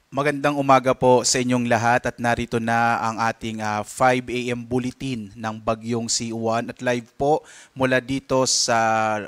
Magandang umaga po sa inyong lahat at narito na ang ating 5 a.m. bulletin ng Bagyong C1 at live po mula dito sa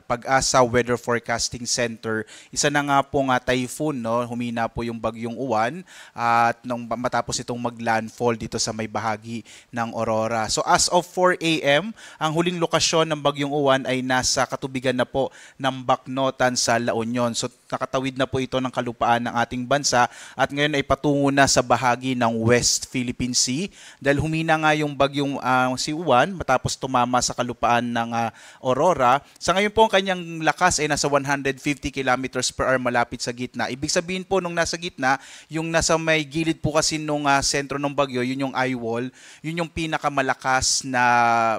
Pag-asa Weather Forecasting Center. Isa na nga pong typhoon, no? Humina po yung Bagyong Uwan at nung matapos itong maglandfall dito sa may bahagi ng Aurora. So as of 4 a.m., ang huling lokasyon ng Bagyong Uwan ay nasa katubigan na po ng Bacnotan sa La Union. So nakatawid na po ito ng kalupaan ng ating bansa at ngayon ay patungo na sa bahagi ng West Philippine Sea dahil humina nga yung bagyong si Juan matapos tumama sa kalupaan ng Aurora. Sa ngayon po ang kanyang lakas ay nasa 150 kilometers per hour malapit sa gitna. Ibig sabihin po nung nasa gitna, yung nasa may gilid po kasi nung sentro ng bagyo, yun yung eye wall, yun yung pinakamalakas na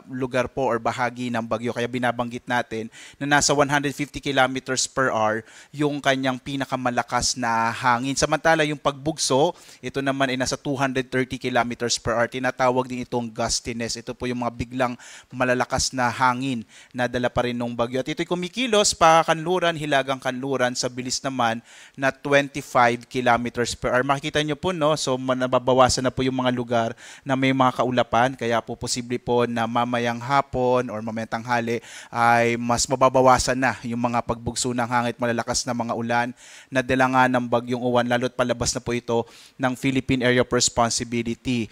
lugar po or bahagi ng bagyo. Kaya binabanggit natin na nasa 150 kilometers per hour yung kanyang pinakamalakas na hangin. Samantala yung pagbugso, ito naman ay nasa 230 kilometers per hour. Tinatawag din itong gustiness. Ito po yung mga biglang malalakas na hangin na dala pa rin ng bagyo. At ito'y kumikilos pa kanluran, hilagang kanluran sa bilis naman na 25 kilometers per hour. Makikita nyo po, no? So nababawasan na po yung mga lugar na may mga kaulapan. Kaya po posible po na mamayang hapon or mamayang tanghali ay mas mababawasan na yung mga pagbugso ng hangin, malalakas na mga ulan na dala nga ng bagyong uwan, lalo't palabas na po ito ng Philippine Area of Responsibility.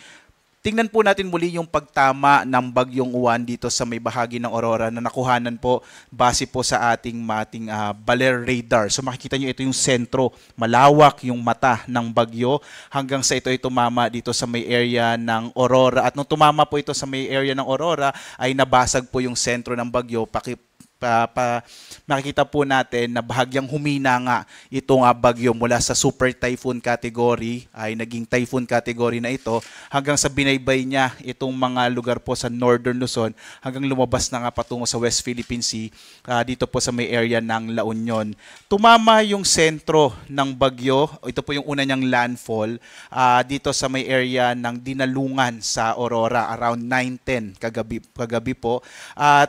Tingnan po natin muli yung pagtama ng bagyong uwan dito sa may bahagi ng Aurora na nakuhanan po base po sa ating Baler radar. So makikita nyo ito yung sentro, malawak yung mata ng bagyo hanggang sa ito ay tumama dito sa may area ng Aurora. At nung tumama po ito sa may area ng Aurora ay nabasag po yung sentro ng bagyo. Makikita po natin na bahagyang humina nga itong bagyo mula sa super typhoon category ay naging typhoon category na ito hanggang sa binaybay niya itong mga lugar po sa Northern Luzon hanggang lumabas na nga patungo sa West Philippine Sea dito po sa may area ng La Union. Tumama yung sentro ng bagyo, ito po yung una niyang landfall dito sa may area ng Dinalungan sa Aurora around 9:10 kagabi po at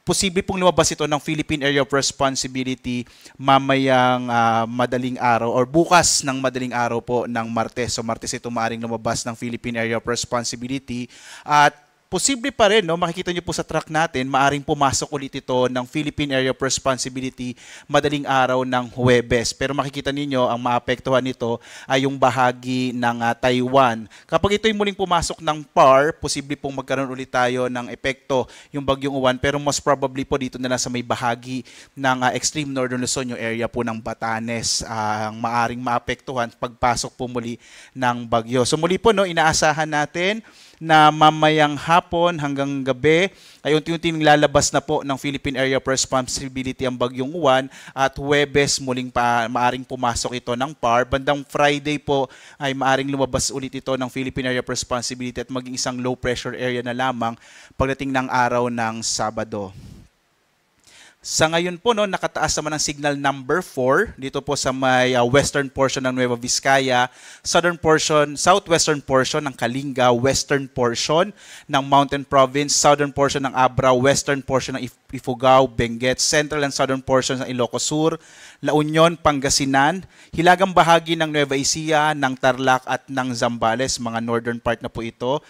posible pong lumabas ito ng Philippine Area of Responsibility mamayang madaling araw or bukas ng madaling araw po ng Martes. So Martes ito maaaring lumabas ng Philippine Area of Responsibility at posible pa rin, no? Makikita nyo po sa track natin, maaring pumasok ulit ito ng Philippine Area of Responsibility madaling araw ng Huwebes. Pero makikita ninyo, ang maapektuhan nito ay yung bahagi ng Taiwan. Kapag ito'y muling pumasok ng PAR, posible pong magkaroon ulit tayo ng epekto yung bagyong uwan. Pero most probably po dito na lang sa may bahagi ng extreme northern Luzon, yung area po ng Batanes, ang maaring maapektuhan pagpasok po muli ng bagyo. So muli po, no, inaasahan natin na mamayang hapon hanggang gabi ay unti-unting lalabas na po ng Philippine Area of Responsibility ang bagyong uwan at Huwebes muling maaring pumasok ito ng PAR. Bandang Friday po ay maaring lumabas ulit ito ng Philippine Area of Responsibility at maging isang low pressure area na lamang pagdating ng araw ng Sabado. Sa ngayon po, no, nakataas naman ang signal number 4 dito po sa may western portion ng Nueva Vizcaya, southern portion, southwestern portion ng Kalinga, western portion ng Mountain Province, southern portion ng Abra, western portion ng Ifugao, Benguet, central and southern portion ng Ilocos Sur, La Union, Pangasinan, hilagang bahagi ng Nueva Ecija, ng Tarlac at ng Zambales, mga northern part na po ito.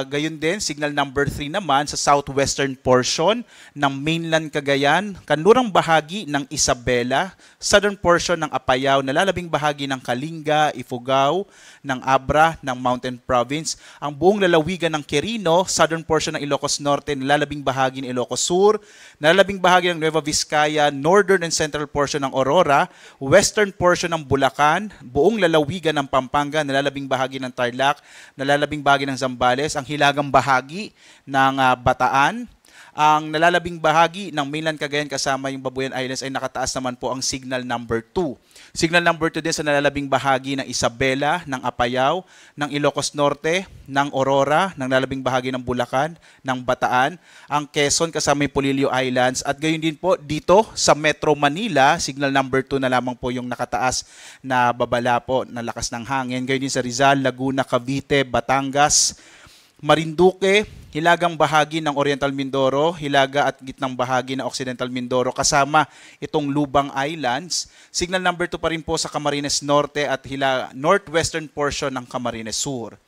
Gayon din, signal number 3 naman sa southwestern portion ng mainland Cagayan, kanlurang bahagi ng Isabela, southern portion ng Apayao, nalalabing bahagi ng Kalinga, Ifugao, ng Abra, ng Mountain Province, ang buong lalawigan ng Quirino, southern portion ng Ilocos Norte, nalalabing bahagi ng Ilocos Sur, nalalabing bahagi ng Nueva Vizcaya, northern and central portion ng Aurora, western portion ng Bulacan, buong lalawigan ng Pampanga, nalalabing bahagi ng Tarlac, nalalabing bahagi ng Zambales, ang hilagang bahagi ng Bataan, ang nalalabing bahagi ng mainland Cagayan kasama yung Babuyan Islands ay nakataas naman po ang signal number 2. Signal number 2 din sa nalalabing bahagi ng Isabela, ng Apayao, ng Ilocos Norte, ng Aurora, ng nalalabing bahagi ng Bulacan, ng Bataan, ang Quezon kasama yung Polillo Islands at gayon din po dito sa Metro Manila, signal number 2 na lamang po yung nakataas na babala po ng lakas ng hangin. Gayon din sa Rizal, Laguna, Cavite, Batangas, Marinduque, hilagang bahagi ng Oriental Mindoro, hilaga at gitnang bahagi ng Occidental Mindoro kasama itong Lubang Islands. Signal number 2 pa rin po sa Camarines Norte at northwestern portion ng Camarines Sur.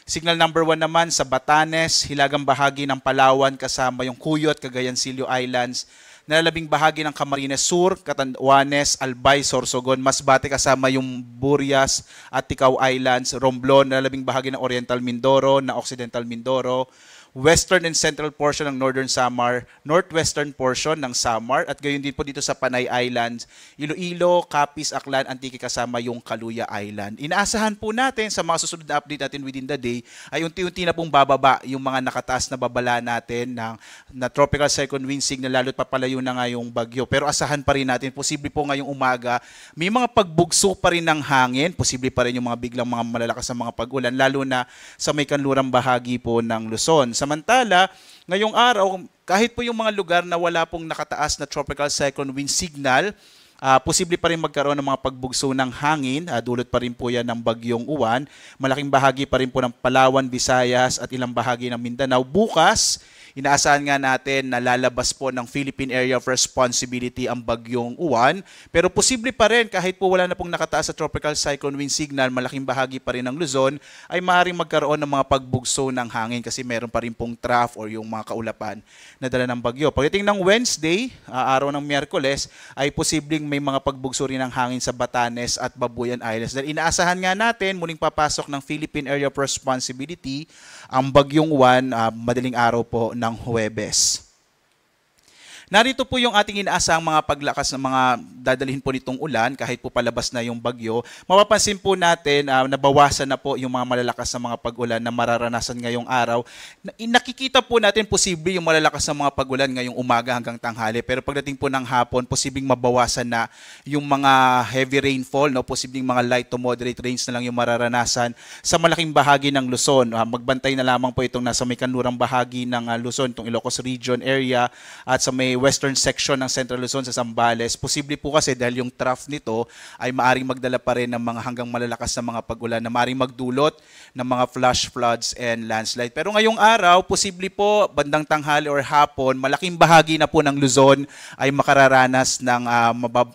Signal number 1 naman sa Batanes, hilagang bahagi ng Palawan kasama yung Cuyo at Cagayancillo Islands, nalalabing bahagi ng Camarines Sur, Catanduanes, Albay, Sorsogon, Masbate kasama yung Burias at Ticao Islands, Romblon, nalalabing bahagi ng Oriental Mindoro, na Occidental Mindoro, western and central portion ng Northern Samar, northwestern portion ng Samar, at gayon din po dito sa Panay Islands, Iloilo, Capiz, Aklan, Antique kasama yung Kaluya Island. Inaasahan po natin sa mga susunod na update natin within the day ay unti-unti na pong bababa yung mga nakataas na babala natin na tropical cyclone wind signal, lalo't papalayo na nga yung bagyo. Pero asahan pa rin natin, posible po ngayong umaga, may mga pagbugso pa rin ng hangin, posible pa rin yung mga biglang mga malalakas na mga pag-ulan, lalo na sa may kanlurang bahagi po ng Luzon. Samantala, ngayong araw, kahit po yung mga lugar na wala pong nakataas na tropical cyclone wind signal, posible pa rin magkaroon ng mga pagbugso ng hangin, dulot pa rin po yan ng bagyong Uwan. Malaking bahagi pa rin po ng Palawan, Visayas at ilang bahagi ng Mindanao. Bukas, inaasahan nga natin na lalabas po ng Philippine Area of Responsibility ang bagyong Uwan. Pero posible pa rin, kahit po wala na pong nakataas sa tropical cyclone wind signal, malaking bahagi pa rin ng Luzon, ay maaaring magkaroon ng mga pagbugso ng hangin kasi meron pa rin pong trough or yung mga kaulapan na dala ng bagyo. Pagdating ng Wednesday, araw ng Miyerkules, ay posibleng may mga pagbugso rin ng hangin sa Batanes at Babuyan Islands. Dahil inaasahan nga natin, muling papasok ng Philippine Area of Responsibility ang bagyong Uwan madaling araw po ng Huwebes. Narito po yung ating inaasahang mga paglakas ng mga dadalhin po nitong ulan kahit po palabas na yung bagyo. Mapapansin po natin nabawasan na po yung mga malalakas na mga pag-ulan na mararanasan ngayong araw. Nakikita po natin posible yung malalakas na mga pag-ulan ngayong umaga hanggang tanghali, pero pagdating po ng hapon, posibleng mabawasan na yung mga heavy rainfall, no? Posibleng mga light to moderate rains na lang yung mararanasan sa malaking bahagi ng Luzon. Magbantay na lamang po itong nasa may kanlurang bahagi ng Luzon, itong Ilocos Region area at sa may western section ng Central Luzon sa Zambales. Posible po kasi dahil yung trough nito ay maaring magdala pa rin ng mga hanggang malalakas na mga pag-ulan na maaring magdulot ng mga flash floods and landslide. Pero ngayong araw, posible po bandang tanghali or hapon, malaking bahagi na po ng Luzon ay makararanas ng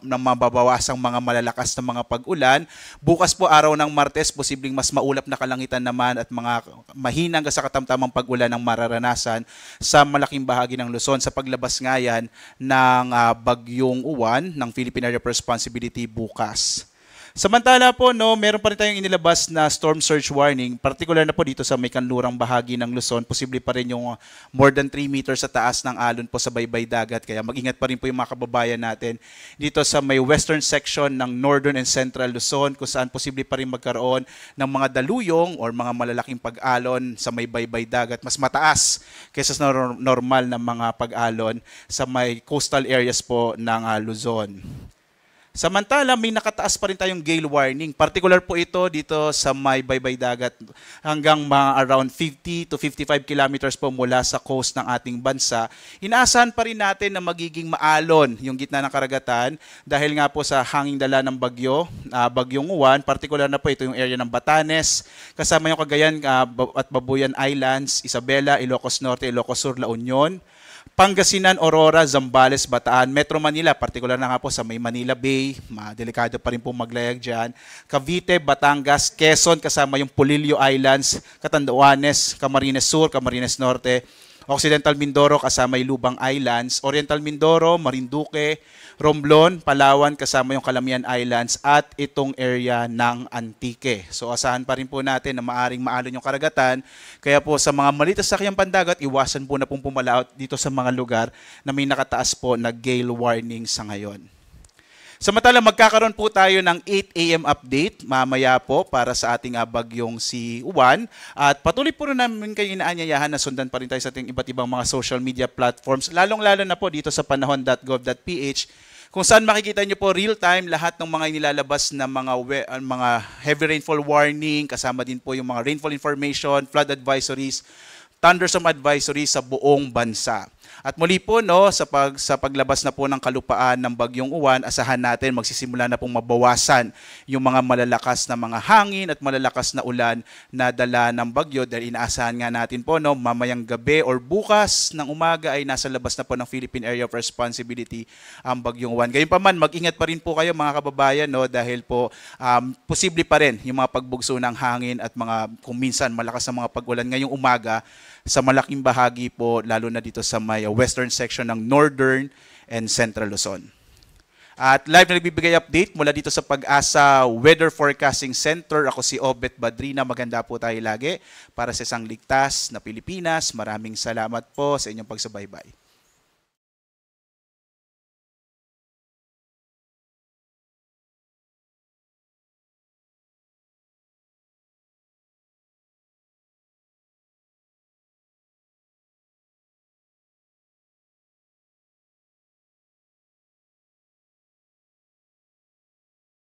mababawasang mga malalakas na mga pag-ulan. Bukas po araw ng Martes, posibleng mas maulap na kalangitan naman at mga mahina hanggang sa katamtamang pag-ulan ang mararanasan sa malaking bahagi ng Luzon sa paglabas nga yan ng bagyong Uwan ng Philippine Area of Responsibility bukas. Samantala po, meron pa rin tayong inilabas na storm surge warning, particular na po dito sa may kanlurang bahagi ng Luzon. Posible pa rin yung more than 3 meters sa taas ng alon po sa baybay dagat. Kaya mag-ingat pa rin po yung mga kababayan natin dito sa may western section ng Northern and Central Luzon, kung saan posible pa rin magkaroon ng mga daluyong or mga malalaking pag-alon sa may baybay dagat. Mas mataas kaysa sa normal na mga pag-alon sa may coastal areas po ng Luzon. Samantala, may nakataas pa rin tayong gale warning. Particular po ito dito sa may baybay dagat hanggang mga around 50 to 55 kilometers po mula sa coast ng ating bansa. Inaasahan pa rin natin na magiging maalon yung gitna ng karagatan dahil nga po sa hanging dala ng bagyong Uwan. Particular na po ito yung area ng Batanes, kasama yung Cagayan at Babuyan Islands, Isabela, Ilocos Norte, Ilocos Sur, La Union, Pangasinan, Aurora, Zambales, Bataan, Metro Manila, particular na nga po sa may Manila Bay, delikado pa rin po maglayag dyan. Cavite, Batangas, Quezon, kasama yung Polillo Islands, Catanduanes, Camarines Sur, Camarines Norte, Occidental Mindoro, kasama yung Lubang Islands, Oriental Mindoro, Marinduque, Romblon, Palawan, kasama yung Calamian Islands, at itong area ng Antique. So asahan pa rin po natin na maaring maalon yung karagatan. Kaya po sa mga maliit na sakyang pandagat, iwasan po na pong pumalaot dito sa mga lugar na may nakataas po na gale warning sa ngayon. Samantala, magkakaroon po tayo ng 8 AM update mamaya po para sa ating bagyong si Uwan. At patuloy po rin namin kayo inaanyayahan na sundan pa rin tayo sa ating iba't ibang mga social media platforms, lalong-lalo na po dito sa panahon.gov.ph, kung saan makikita nyo po real-time lahat ng mga inilalabas na mga heavy rainfall warning, kasama din po yung mga rainfall information, flood advisories, thunderstorm advisories sa buong bansa. At muli po sa paglabas na po ng kalupaan ng bagyong Uwan, asahan natin magsisimula na pong mabawasan yung mga malalakas na mga hangin at malalakas na ulan na dala ng bagyo, dahil inaasahan nga natin po mamayang gabi or bukas ng umaga ay nasa labas na po ng Philippine Area of Responsibility ang bagyong Uwan. Gayunpaman, mag-ingat pa rin po kayo mga kababayan dahil po posible pa rin yung mga pagbugso ng hangin at mga kung minsan malakas na mga pag-ulan ngayong umaga sa malaking bahagi po, lalo na dito sa may western section ng Northern and Central Luzon. At live na nagbibigay update mula dito sa Pag-asa Weather Forecasting Center. Ako si Obet Badrina. Maganda po tayo lagi para sa isang ligtas na Pilipinas. Maraming salamat po sa inyong pagsubaybay.